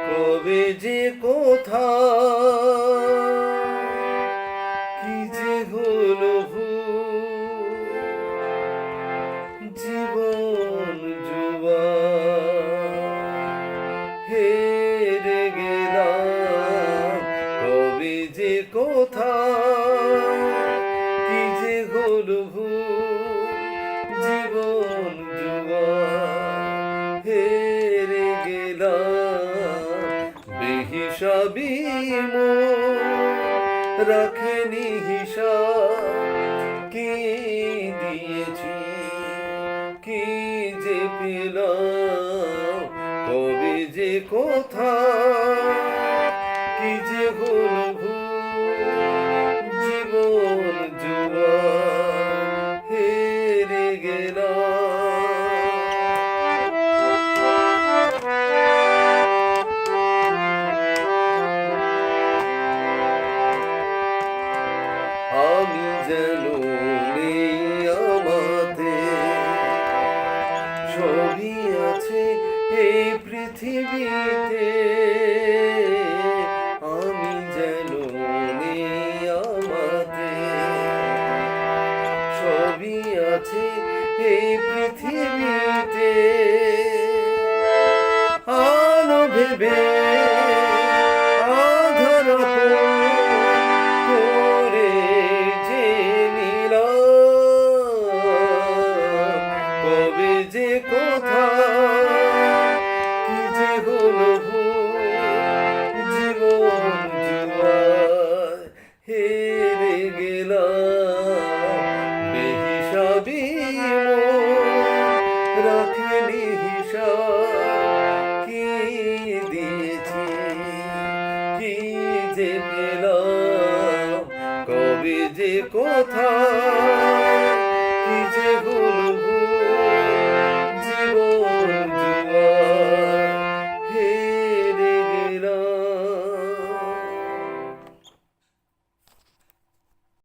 কবে যে কোথা কি যে হলো জীবন জুয়া হেরে গেলাম। কবে যে কোথা কি যে হলো জীবন জুয়া হেরে গেলাম। বেহিসাবি রাখেনি হিসাব, কি দিয়েছি কি যে পেলাম। কবে যে কোথা কি যে হলো জীবন জুয়া হেরে গেলাম। আমি যেন নেই আমাদের, সবই আছে এই পৃথিবীতে। আমি যেন নেই আমাদের, সবই আছে এই পৃথিবীতে। আলো ভেবে আধার করে যে নিলাম। কবে যে কোথা কি যে হলো জীবন জুয়ায় হেরে গেলাম। বেহিসাবি রাখেনি হিসাব, কি দিয়েছি কি যে পেলাম। কবে যে কোথা কি যে হলো